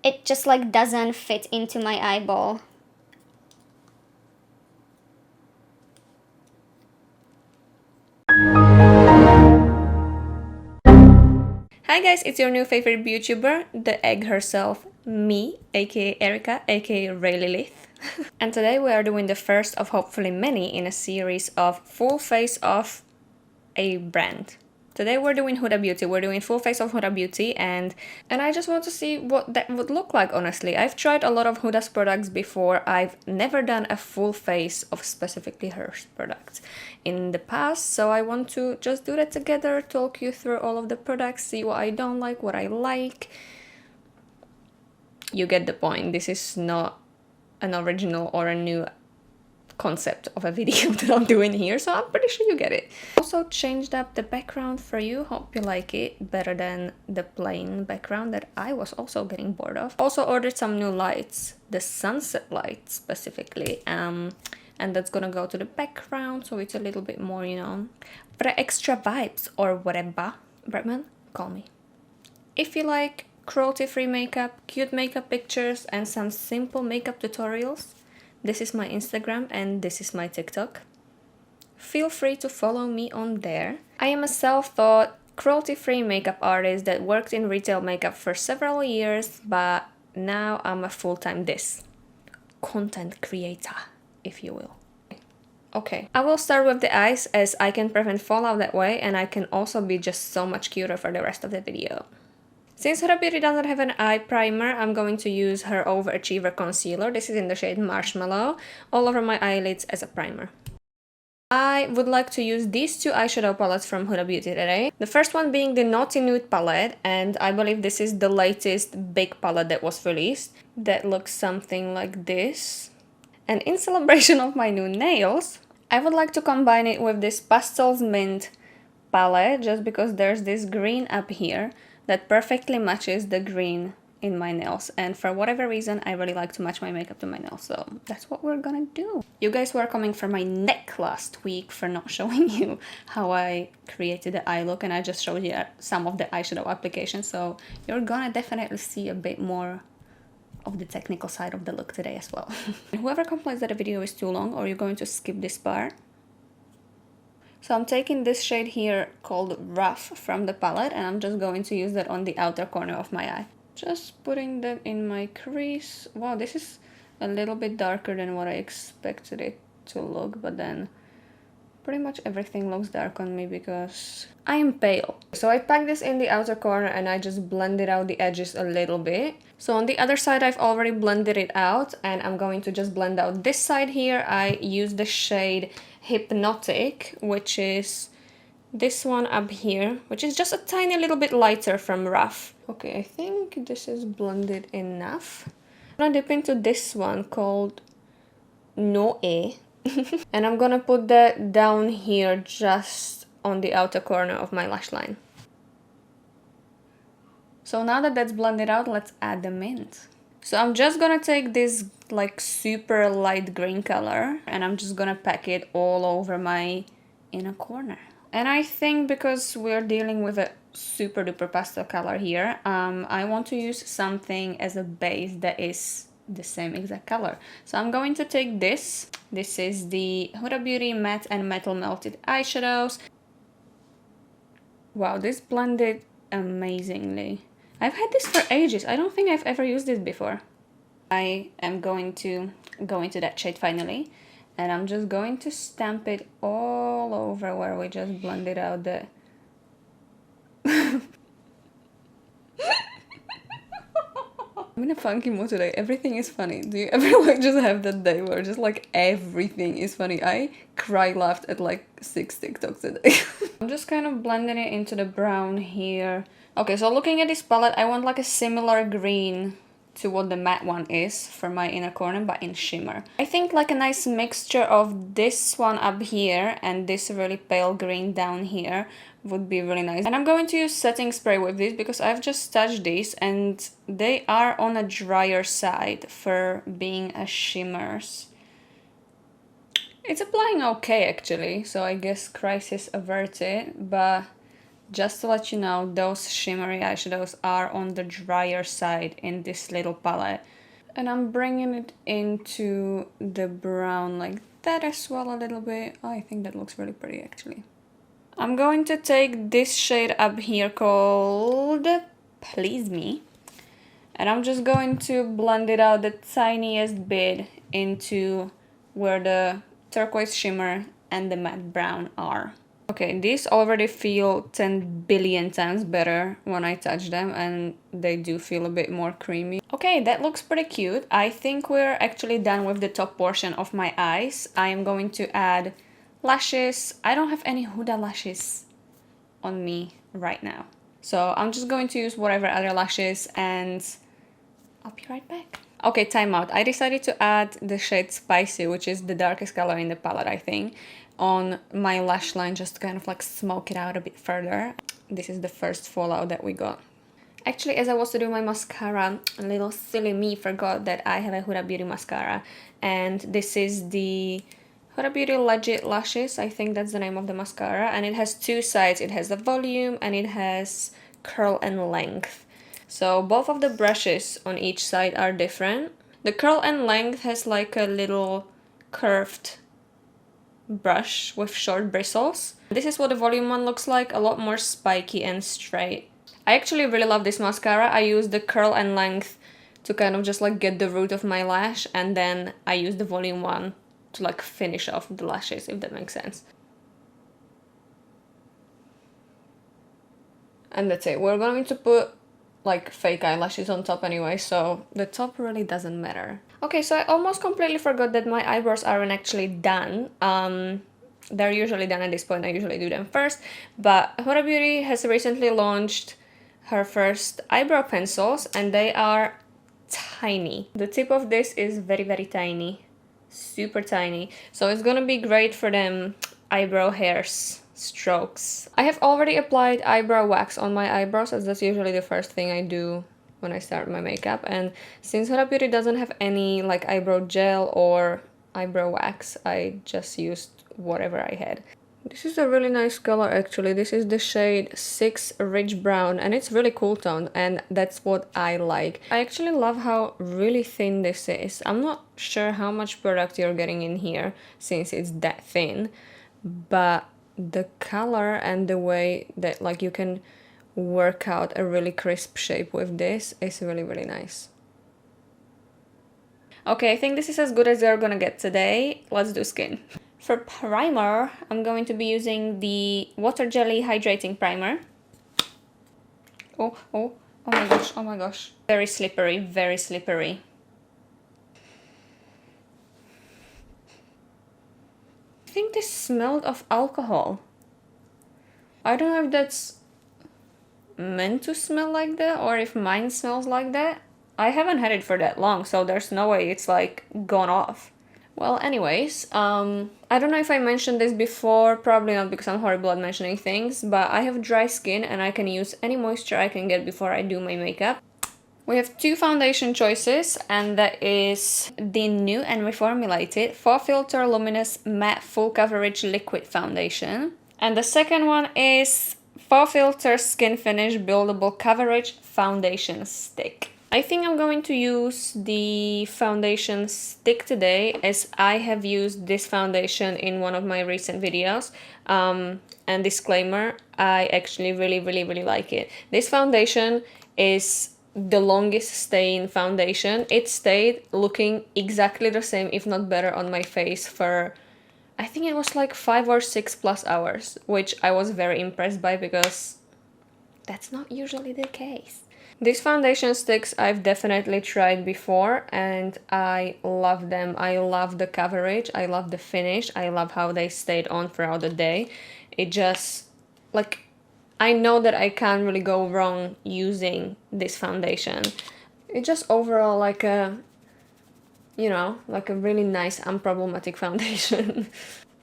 it just like doesn't fit into my eyeball. Hi guys, it's your new favorite YouTuber, the egg herself, me, aka Erica, aka Raylilith. And today we are doing the first of hopefully many in a series of full face of a brand. Today we're doing Huda Beauty. We're doing full face of Huda Beauty, and I just want to see what that would look like, honestly. I've tried a lot of Huda's products before. I've never done a full face of specifically her products in the past, so I want to just do that together, talk you through all of the products, see what I don't like, what I like. You get the point. This is not an original or a new concept of a video that I'm doing here, so I'm pretty sure you get it. Also changed up the background for you. Hope you like it better than the plain background that I was also getting bored of. Also ordered some new lights, the sunset light specifically, and that's gonna go to the background, so it's a little bit more, you know, for the extra vibes or whatever. Bretman, call me. If you like cruelty-free makeup, cute makeup pictures, and some simple makeup tutorials, this is my Instagram and this is my TikTok. Feel free to follow me on there. I am a self-taught, cruelty-free makeup artist that worked in retail makeup for several years, but now I'm a full-time content creator, if you will. Okay, I will start with the eyes as I can prevent fallout that way, and I can also be just so much cuter for the rest of the video. Since Huda Beauty doesn't have an eye primer, I'm going to use her Overachiever concealer. This is in the shade Marshmallow, all over my eyelids as a primer. I would like to use these two eyeshadow palettes from Huda Beauty today. The first one being the Naughty Nude palette, and I believe this is the latest big palette that was released. That looks something like this. And in celebration of my new nails, I would like to combine it with this Pastels Mint palette, just because there's this green up here that perfectly matches the green in my nails, and for whatever reason I really like to match my makeup to my nails, so that's what we're gonna do. You guys were coming for my neck last week for not showing you how I created the eye look, and I just showed you some of the eyeshadow applications, so you're gonna definitely see a bit more of the technical side of the look today as well. Whoever complains that the video is too long or you're going to skip this part, so I'm taking this shade here called Rough from the palette, and I'm just going to use that on the outer corner of my eye. Just putting that in my crease. Wow, this is a little bit darker than what I expected it to look, but then pretty much everything looks dark on me because I am pale. So I packed this in the outer corner and I just blended out the edges a little bit. So on the other side I've already blended it out, and I'm going to just blend out this side here. I use the shade Hypnotic, which is this one up here, which is just a tiny little bit lighter from Rough. Okay, I think this is blended enough. I'm gonna dip into this one called Noe. And I'm gonna put that down here just on the outer corner of my lash line. So now that that's blended out, let's add the mint. So I'm just gonna take this like super light green color and I'm just gonna pack it all over my inner corner. And I think because we're dealing with a super duper pastel color here, I want to use something as a base that is the same exact color. So I'm going to take this. This is the Huda Beauty Matte and Metal Melted Eyeshadows. Wow, this blended amazingly. I've had this for ages. I don't think I've ever used this before. I am going to go into that shade finally, and I'm just going to stamp it all over where we just blended out the... I'm in a funky mood today. Everything is funny. Do you ever like just have that day where just like everything is funny? I cry laughed at like 6 TikToks a day. I'm just kind of blending it into the brown here. Okay, so looking at this palette, I want like a similar green to what the matte one is for my inner corner, but in shimmer. I think like a nice mixture of this one up here and this really pale green down here would be really nice. And I'm going to use setting spray with this because I've just touched these and they are on a drier side for being a shimmers. It's applying okay actually, so I guess crisis averted, but Just to let you know, those shimmery eyeshadows are on the drier side in this little palette. And I'm bringing it into the brown like that as well a little bit. Oh, I think that looks really pretty actually. I'm going to take this shade up here called Please Me. And I'm just going to blend it out the tiniest bit into where the turquoise shimmer and the matte brown are. Okay, these already feel 10 billion times better when I touch them, and they do feel a bit more creamy. Okay, that looks pretty cute. I think we're actually done with the top portion of my eyes. I am going to add lashes. I don't have any Huda lashes on me right now, so I'm just going to use whatever other lashes, and I'll be right back. Okay, time out. I decided to add the shade Spicy, which is the darkest color in the palette, I think, on my lash line, just to kind of like smoke it out a bit further. This is the first fallout that we got. Actually, as I was to do my mascara, a little silly me forgot that I have a Huda Beauty mascara, and this is the Huda Beauty Legit Lashes, I think that's the name of the mascara, and it has two sides. It has the volume and it has curl and length. So both of the brushes on each side are different. The curl and length has like a little curved brush with short bristles. This is what the volume one looks like, a lot more spiky and straight. I actually really love this mascara. I use the curl and length to kind of just like get the root of my lash, and then I use the volume one to like finish off the lashes, if that makes sense. And that's it. We're going to put like fake eyelashes on top anyway, so the top really doesn't matter. Okay, so I almost completely forgot that my eyebrows aren't actually done. They're usually done at this point. I usually do them first, but Huda Beauty has recently launched her first eyebrow pencils, and they are tiny. The tip of this is very, very tiny, super tiny, so it's gonna be great for them eyebrow hairs strokes. I have already applied eyebrow wax on my eyebrows, as that's usually the first thing I do when I start my makeup, and since Huda Beauty doesn't have any like eyebrow gel or eyebrow wax, I just used whatever I had. This is a really nice color actually. This is the shade 6 Rich Brown, and it's really cool tone, and that's what I like. I actually love how really thin this is. I'm not sure how much product you're getting in here since it's that thin, but the color and the way that like you can work out a really crisp shape with this is really, really nice. Okay, I think this is as good as they're gonna get today. Let's do skin. For primer, I'm going to be using the Water Jelly Hydrating Primer. Oh my gosh, oh my gosh. Very slippery, very slippery. I think this smelled of alcohol. I don't know if that's meant to smell like that or if mine smells like that. I haven't had it for that long, so there's no way it's like gone off. Well, anyways, I don't know if I mentioned this before, probably not because I'm horrible at mentioning things, but I have dry skin and I can use any moisture I can get before I do my makeup. We have two foundation choices, and that is the new and reformulated Faux Filter Luminous Matte Full Coverage Liquid Foundation. And the second one is Faux Filter Skin Finish Buildable Coverage Foundation Stick. I think I'm going to use the foundation stick today, as I have used this foundation in one of my recent videos. And disclaimer, I actually really like it. This foundation is the longest staying foundation. It stayed looking exactly the same, if not better, on my face for I think it was like 5 or 6 plus hours, which I was very impressed by because that's not usually the case. These foundation sticks I've definitely tried before and I love them. I love the coverage, I love the finish, I love how they stayed on throughout the day. It just, like, I know that I can't really go wrong using this foundation. It's just overall like a, you know, like a really nice unproblematic foundation.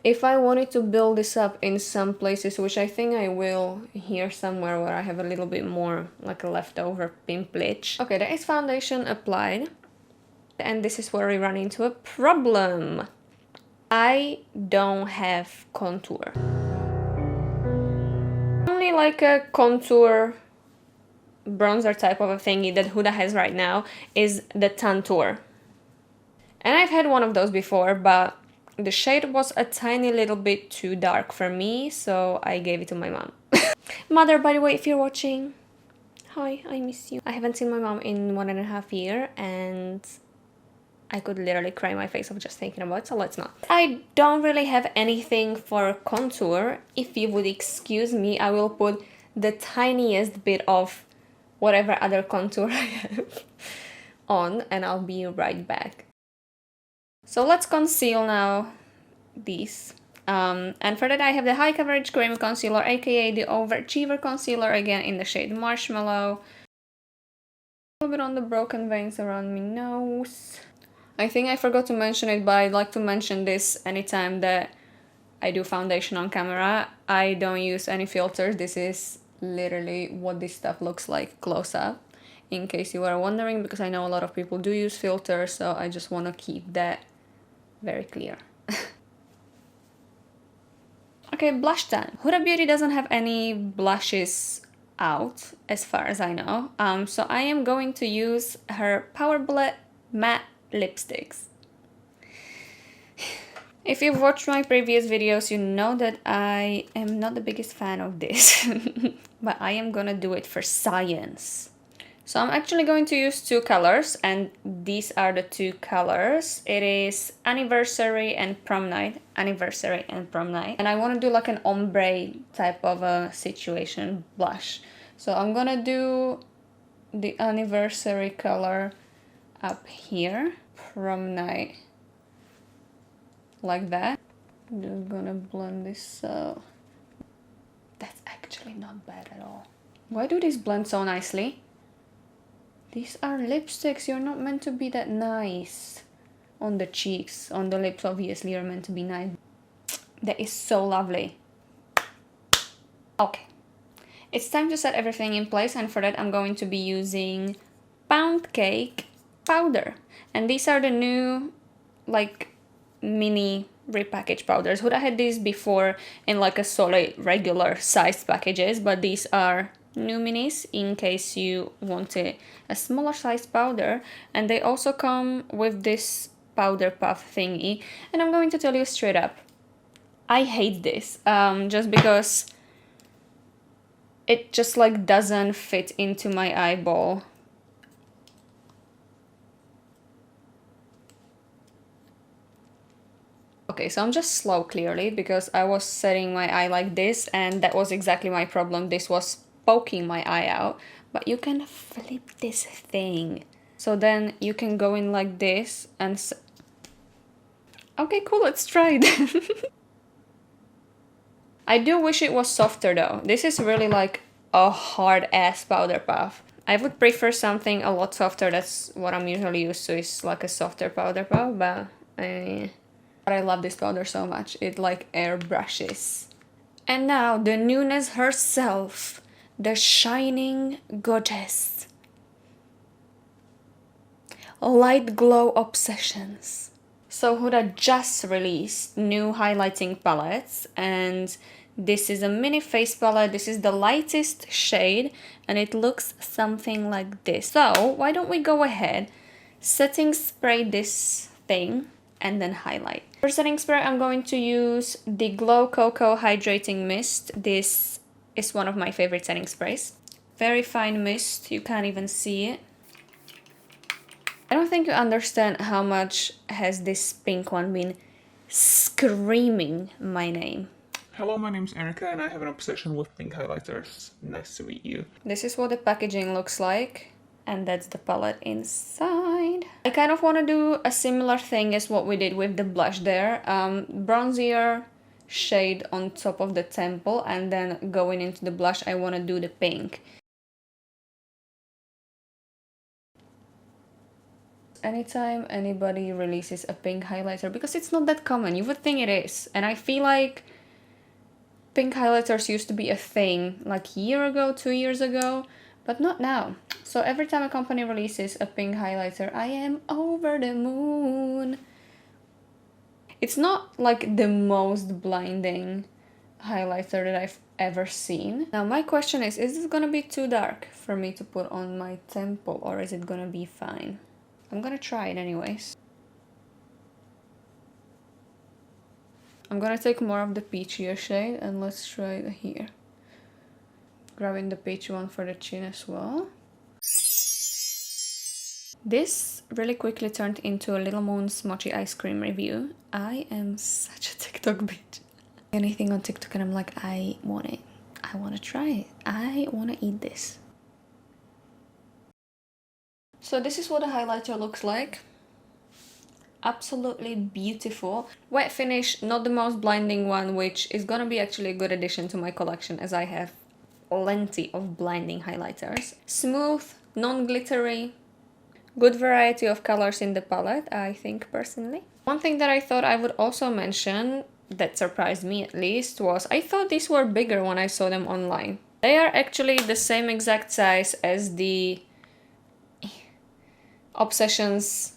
If I wanted to build this up in some places, which I think I will here somewhere where I have a little bit more like a leftover pimplage. Okay, there is foundation applied. And this is where we run into a problem. I don't have contour. Only like a contour bronzer type of a thingy that Huda has right now is the Tantour. And I've had one of those before, but the shade was a tiny little bit too dark for me, so I gave it to my mom. Mother, by the way, if you're watching, hi, I miss you. I haven't seen my mom in 1.5 years, and I could literally cry my face off just thinking about it, so let's not. I don't really have anything for contour. If you would excuse me, I will put the tiniest bit of whatever other contour I have on, and I'll be right back. So let's conceal now these. And for that I have the High Coverage Cream Concealer, aka the Overachiever Concealer, again in the shade Marshmallow. A little bit on the broken veins around my nose. I think I forgot to mention it, but I'd like to mention this anytime that I do foundation on camera. I don't use any filters. This is literally what this stuff looks like close up, in case you were wondering, because I know a lot of people do use filters, so I just want to keep that very clear. Okay, blush done. Huda Beauty doesn't have any blushes out, as far as I know. So I am going to use her Power Bullet Matte Lipsticks. If you've watched my previous videos, you know that I am not the biggest fan of this, but I am gonna do it for science. So I'm actually going to use two colors, and these are the two colors. It is Anniversary and Prom Night. Anniversary and Prom Night. And I want to do like an ombre type of a situation blush. So I'm gonna do the Anniversary color up here. Prom Night. Like that. I'm just gonna blend this out. That's actually not bad at all. Why do these blend so nicely? These are lipsticks. You're not meant to be that nice on the cheeks. On the lips, obviously, you're meant to be nice. That is so lovely. Okay. It's time to set everything in place, and for that I'm going to be using Pound Cake powder. And these are the new, like, mini repackaged powders. Huda had these before in like a solid regular sized packages, but these are new minis in case you wanted a smaller size powder. And they also come with this powder puff thingy, and I'm going to tell you straight up, I hate this, just because it just like doesn't fit into my eyeball. Okay, so I'm just slow clearly because I was setting my eye like this, and that was exactly my problem. This was poking my eye out, but you can flip this thing. So then you can go in like this and... Okay, cool, let's try it. I do wish it was softer though. This is really like a hard ass powder puff. I would prefer something a lot softer. That's what I'm usually used to, is like a softer powder puff, but I love this powder so much. It like airbrushes. And now the newness herself, the shining goddess. Light Glow Obsessions. So Huda just released new highlighting palettes, and this is a mini face palette. This is the lightest shade, and it looks something like this. So why don't we go ahead, setting spray this thing, and then highlight. For setting spray, I'm going to use the Glow Coco Hydrating Mist. This is one of my favorite setting sprays. Very fine mist, you can't even see it. I don't think you understand how much has this pink one been screaming my name. Hello, my name's Erica, and I have an obsession with pink highlighters. Nice to meet you. This is what the packaging looks like, and that's the palette inside. I kind of want to do a similar thing as what we did with the blush there. Bronzier shade on top of the temple, and then going into the blush I want to do the pink. Anytime anybody releases a pink highlighter, because it's not that common, you would think it is, and I feel like pink highlighters used to be a thing like a year ago, 2 years ago, but not now. So every time a company releases a pink highlighter, I am over the moon. It's not like the most blinding highlighter that I've ever seen. Now my question is this gonna be too dark for me to put on my temple, or is it gonna be fine? I'm gonna try it anyways. I'm gonna take more of the peachier shade and let's try it here. Grabbing the peach one for the chin as well. This really quickly turned into a Little Moon's mochi ice cream review. I am such a TikTok bitch. Anything on TikTok and I'm like, I want it. I want to try it. I want to eat this. So this is what a highlighter looks like. Absolutely beautiful. Wet finish, not the most blinding one, which is gonna be actually a good addition to my collection as I have plenty of blinding highlighters. Smooth, non-glittery, good variety of colors in the palette, I think personally. One thing that I thought I would also mention, that surprised me at least, was I thought these were bigger when I saw them online. They are actually the same exact size as the Obsessions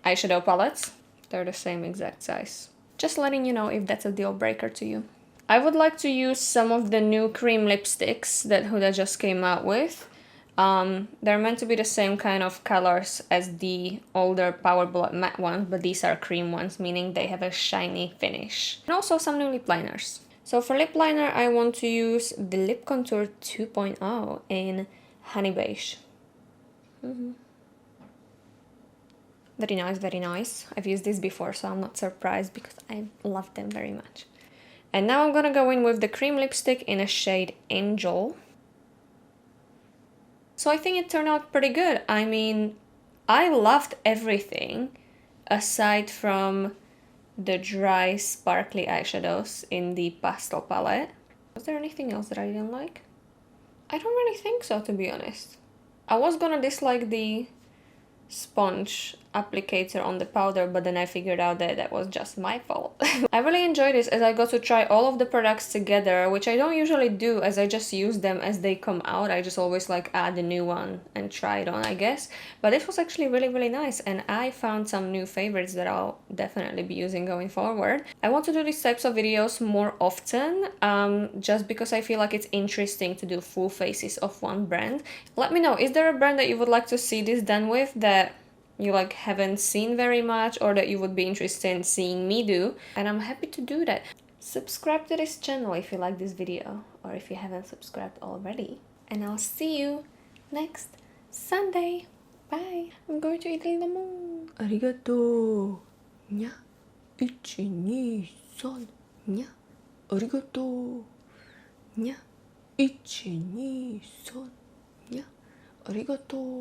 eyeshadow palettes. They're the same exact size. Just letting you know if that's a deal breaker to you. I would like to use some of the new cream lipsticks that Huda just came out with. They're meant to be the same kind of colors as the older Power Bullet matte ones, but these are cream ones, meaning they have a shiny finish. And also some new lip liners. So for lip liner, I want to use the Lip Contour 2.0 in Honey Beige. Very nice, very nice. I've used this before, so I'm not surprised because I love them very much. And now I'm gonna go in with the cream lipstick in a shade Angel. So I think it turned out pretty good. I mean, I loved everything aside from the dry sparkly eyeshadows in the pastel palette. Was there anything else that I didn't like? I don't really think so, to be honest. I was gonna dislike the sponge applicator on the powder, but then I figured out that that was just my fault. I really enjoyed this as I got to try all of the products together, which I don't usually do as I just use them as they come out. I just always like add a new one and try it on, I guess. But this was actually really nice, and I found some new favorites that I'll definitely be using going forward. I want to do these types of videos more often, just because I feel like it's interesting to do full faces of one brand. Let me know, is there a brand that you would like to see this done with that you like haven't seen very much, or that you would be interested in seeing me do? And I'm happy to do that. Subscribe to this channel if you like this video, or if you haven't subscribed already. And I'll see you next Sunday. Bye. I'm going to eat Little Moon. Arigato. Nya. 1, 2, 3. Nya. Arigato. Nya. 1, 2, 3. Nya. Arigato.